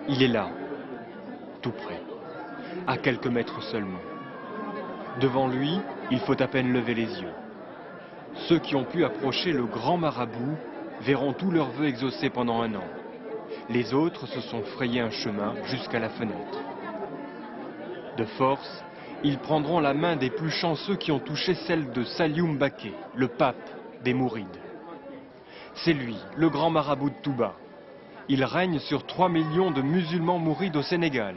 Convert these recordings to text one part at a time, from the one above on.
Il est là, tout près, à quelques mètres seulement. Devant lui, il faut à peine lever les yeux. Ceux qui ont pu approcher le grand marabout verront tous leurs vœux exaucés pendant un an. Les autres se sont frayé un chemin jusqu'à la fenêtre. De force, ils prendront la main des plus chanceux qui ont touché celle de Salioum Baké, le pape des Mourides. C'est lui, le grand marabout de Touba. Il règne sur 3 millions de musulmans mourides au Sénégal.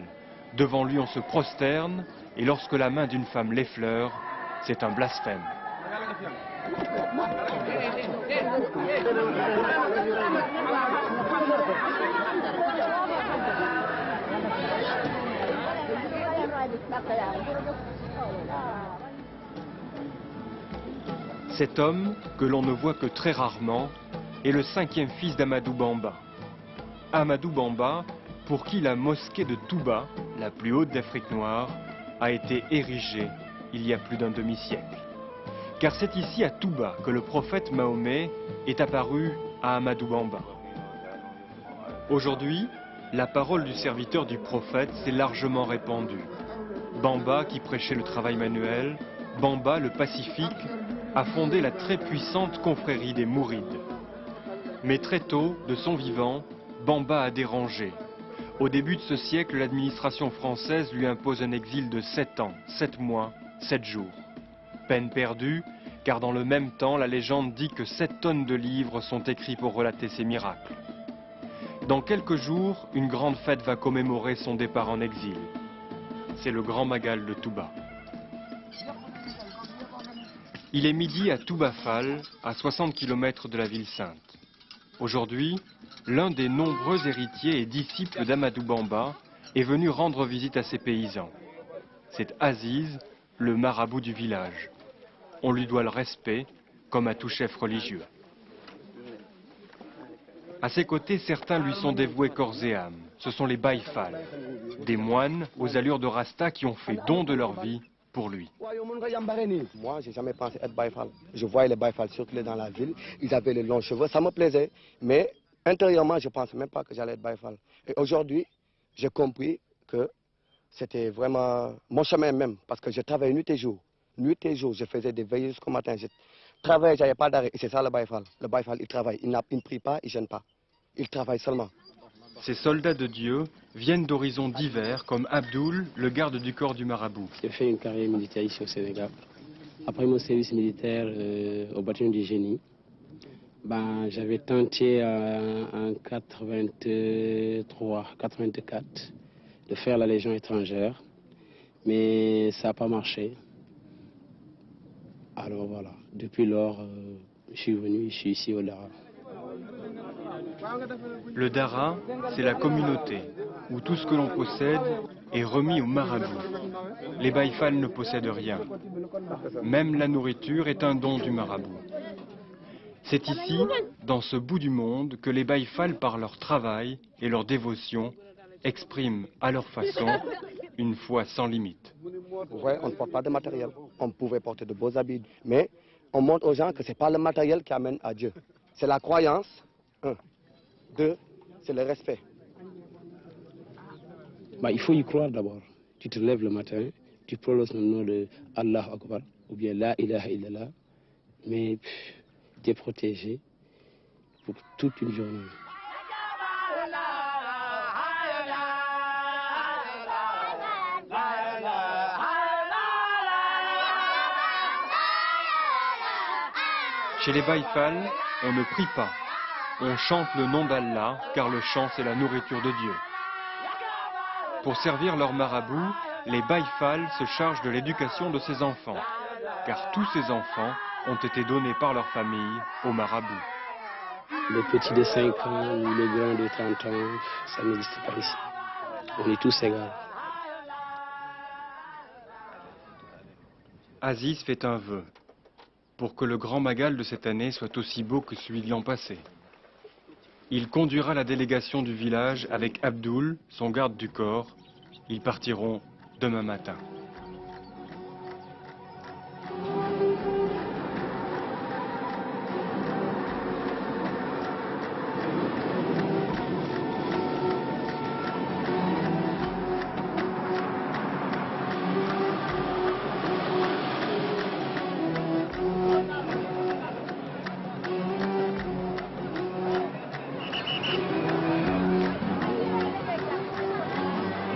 Devant lui, on se prosterne, et lorsque la main d'une femme l'effleure, c'est un blasphème. Cet homme, que l'on ne voit que très rarement, est le 5e fils d'Amadou Bamba. Amadou Bamba, pour qui la mosquée de Touba, la plus haute d'Afrique noire, a été érigée il y a plus d'un demi-siècle. Car c'est ici à Touba que le prophète Mahomet est apparu à Amadou Bamba. Aujourd'hui, la parole du serviteur du prophète s'est largement répandue. Bamba, qui prêchait le travail manuel, Bamba, le pacifique, a fondé la très puissante confrérie des Mourides. Mais très tôt, de son vivant, Bamba a dérangé. Au début de ce siècle, l'administration française lui impose un exil de 7 ans, 7 mois, 7 jours. Peine perdue, car dans le même temps, la légende dit que 7 tonnes de livres sont écrits pour relater ses miracles. Dans quelques jours, une grande fête va commémorer son départ en exil. C'est le Grand Magal de Touba. Il est midi à Touba Fall, à 60 km de la ville sainte. Aujourd'hui, l'un des nombreux héritiers et disciples d'Amadou Bamba est venu rendre visite à ses paysans. C'est Aziz, le marabout du village. On lui doit le respect, comme à tout chef religieux. À ses côtés, certains lui sont dévoués corps et âme. Ce sont les Baye Fall, des moines aux allures de Rasta qui ont fait don de leur vie pour lui. Moi, j'ai jamais pensé être Baye Fall. Je voyais les Baye Fall circuler dans la ville, ils avaient les longs cheveux, ça me plaisait. Mais intérieurement, je ne pensais même pas que j'allais être Baye Fall. Et aujourd'hui, j'ai compris que c'était vraiment mon chemin même, parce que je travaillais nuit et jour. Nuit et jour, je faisais des veillées jusqu'au matin. Je travaillais, je n'avais pas d'arrêt. Et c'est ça le Baye Fall. Le Baye Fall, il travaille. Il ne prie pas, il ne gêne pas. Il travaille seulement. Ces soldats de Dieu viennent d'horizons divers, comme Abdoul, le garde du corps du marabout. J'ai fait une carrière militaire ici au Sénégal. Après mon service militaire au bataillon du génie, j'avais tenté en 83, 84 de faire la Légion étrangère, mais ça n'a pas marché. Alors voilà, depuis lors, je suis venu, je suis ici au Dara. Le Dara, c'est la communauté, où tout ce que l'on possède est remis au marabout. Les Baye Fall ne possèdent rien. Même la nourriture est un don du marabout. C'est ici, dans ce bout du monde, que les Baye Fall, par leur travail et leur dévotion, expriment à leur façon une foi sans limite. Vous voyez, on ne porte pas de matériel. On pouvait porter de beaux habits, mais on montre aux gens que ce n'est pas le matériel qui amène à Dieu. C'est la croyance, 1. 2, c'est le respect. Il faut y croire d'abord. Tu te lèves le matin, tu prononces le nom de Allah Akbar, ou bien La ilaha illallah, mais tu es protégé pour toute une journée. Chez les Baye Fall, on ne prie pas. On chante le nom d'Allah, car le chant c'est la nourriture de Dieu. Pour servir leur marabout, les Baye Fall se chargent de l'éducation de ses enfants, car tous ces enfants ont été donnés par leur famille au marabout. Le petit de 5 ans ou le grand de 30 ans, ça n'existe pas ici. On est tous égaux. Aziz fait un vœu, pour que le grand Magal de cette année soit aussi beau que celui de l'an passé. Il conduira la délégation du village avec Abdoul, son garde du corps. Ils partiront demain matin.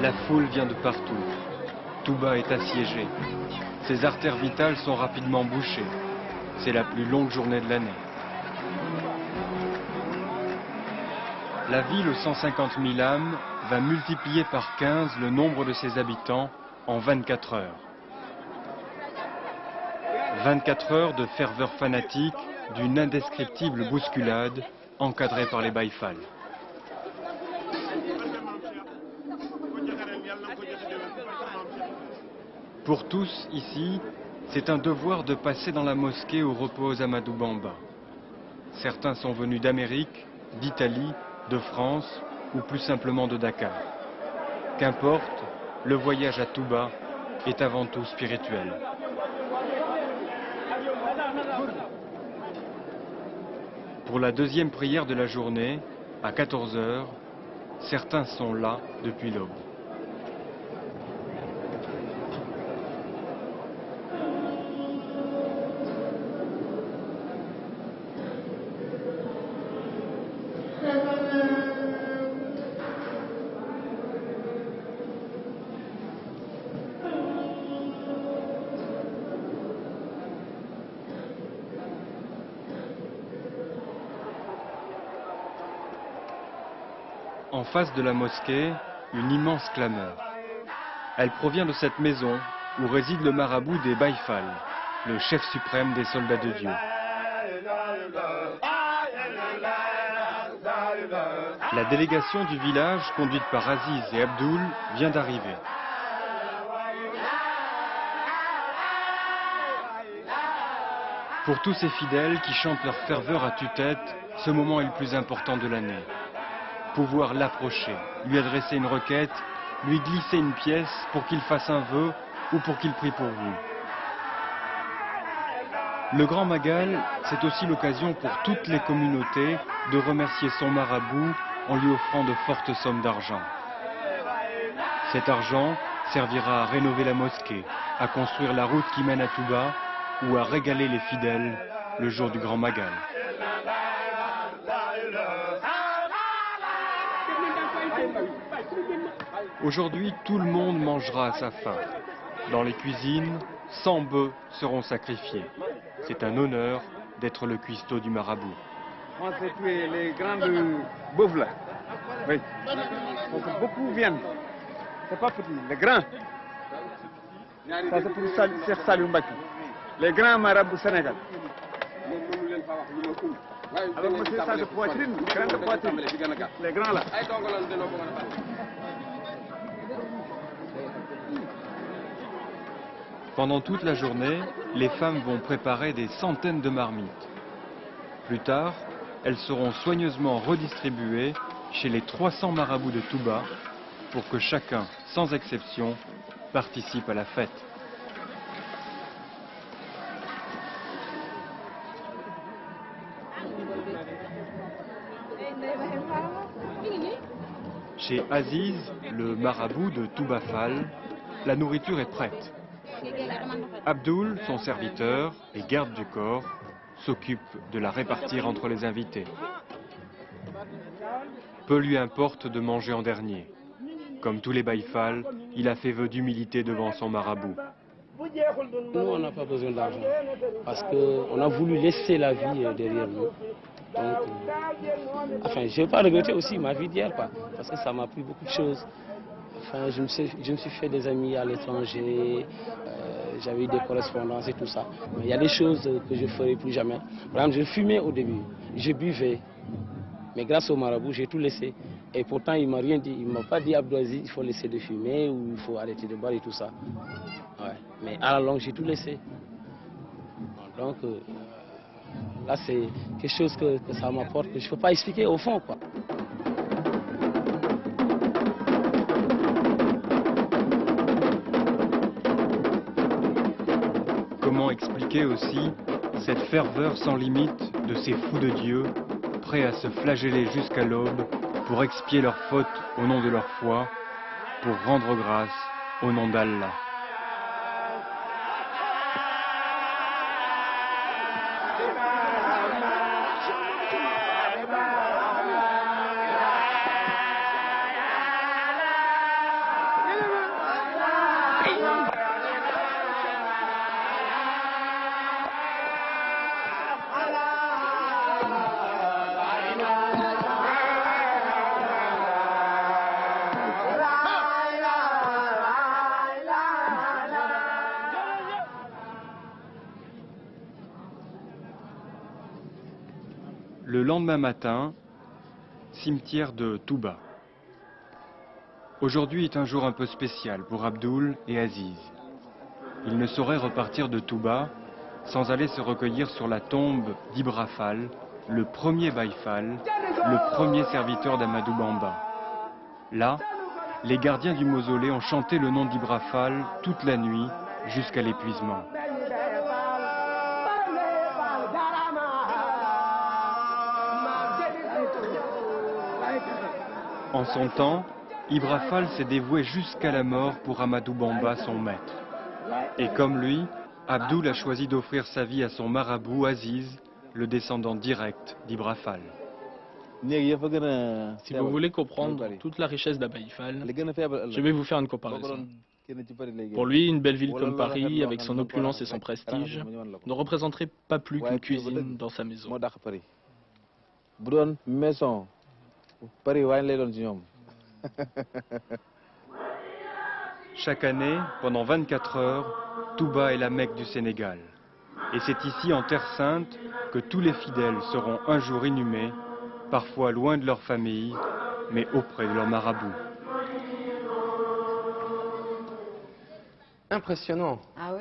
La foule vient de partout. Touba est assiégée. Ses artères vitales sont rapidement bouchées. C'est la plus longue journée de l'année. La ville aux 150 000 âmes va multiplier par 15 le nombre de ses habitants en 24 heures. 24 heures de ferveur fanatique, d'une indescriptible bousculade encadrée par les Baïfal. Pour tous ici, c'est un devoir de passer dans la mosquée où repose Amadou Bamba. Certains sont venus d'Amérique, d'Italie, de France ou plus simplement de Dakar. Qu'importe, le voyage à Touba est avant tout spirituel. Pour la deuxième prière de la journée, à 14 h, certains sont là depuis l'aube. En face de la mosquée, une immense clameur. Elle provient de cette maison où réside le marabout des Baïfal, le chef suprême des soldats de Dieu. La délégation du village, conduite par Aziz et Abdoul, vient d'arriver. Pour tous ces fidèles qui chantent leur ferveur à tue-tête, ce moment est le plus important de l'année. Pouvoir l'approcher, lui adresser une requête, lui glisser une pièce pour qu'il fasse un vœu ou pour qu'il prie pour vous. Le Grand Magal, c'est aussi l'occasion pour toutes les communautés de remercier son marabout en lui offrant de fortes sommes d'argent. Cet argent servira à rénover la mosquée, à construire la route qui mène à Touba ou à régaler les fidèles le jour du Grand Magal. Aujourd'hui, tout le monde mangera à sa faim. Dans les cuisines, 100 bœufs seront sacrifiés. C'est un honneur d'être le cuistot du marabout. On s'est tué les grandes bœufs là. Oui. Donc beaucoup viennent. C'est pas petit, les grands. Ça c'est pour Cheikh Saliou Mbacké. Les grands marabouts Sénégal. Alors monsieur, ça de poitrine, grande poitrine. Les grands là. Pendant toute la journée, les femmes vont préparer des centaines de marmites. Plus tard, elles seront soigneusement redistribuées chez les 300 marabouts de Touba pour que chacun, sans exception, participe à la fête. Chez Aziz, le marabout de Touba Fall, la nourriture est prête. Abdoul, son serviteur et garde du corps, s'occupe de la répartir entre les invités. Peu lui importe de manger en dernier. Comme tous les Baïfal, il a fait vœu d'humilité devant son marabout. Nous, on n'a pas besoin d'argent parce qu'on a voulu laisser la vie derrière nous. Donc, enfin, je ne vais pas regretter aussi ma vie d'hier, parce que ça m'a appris beaucoup de choses. Enfin, je me suis fait des amis à l'étranger, j'avais eu des correspondances et tout ça. Mais il y a des choses que je ne ferai plus jamais. Par exemple, je fumais au début, je buvais. Mais grâce au marabout, j'ai tout laissé. Et pourtant, il ne m'a rien dit. Il ne m'a pas dit, Abdou Aziz, il faut laisser de fumer ou il faut arrêter de boire et tout ça. Ouais. Mais à la longue, j'ai tout laissé. Donc, là, c'est quelque chose que ça m'apporte, que je ne peux pas expliquer au fond, quoi. Comment expliquer aussi cette ferveur sans limite de ces fous de Dieu, prêts à se flageller jusqu'à l'aube pour expier leurs fautes au nom de leur foi, pour rendre grâce au nom d'Allah. lendemain matin, cimetière de Touba. Aujourd'hui est un jour un peu spécial pour Abdoul et Aziz. Ils ne sauraient repartir de Touba sans aller se recueillir sur la tombe d'Ibra Fall, le premier Baye Fall, le premier serviteur d'Amadou Bamba. Là, les gardiens du mausolée ont chanté le nom d'Ibra Fall toute la nuit jusqu'à l'épuisement. En son temps, Ibra Fall s'est dévoué jusqu'à la mort pour Amadou Bamba, son maître. Et comme lui, Abdoul a choisi d'offrir sa vie à son marabout Aziz, le descendant direct d'Ibra Fall. Si vous voulez comprendre toute la richesse d'Abaye Fall, je vais vous faire une comparaison. Pour lui, une belle ville comme Paris, avec son opulence et son prestige, ne représenterait pas plus qu'une cuisine dans sa maison. Chaque année, pendant 24 heures, Touba est la Mecque du Sénégal. Et c'est ici, en Terre Sainte, que tous les fidèles seront un jour inhumés, parfois loin de leur famille, mais auprès de leur marabout. Impressionnant. Ah oui.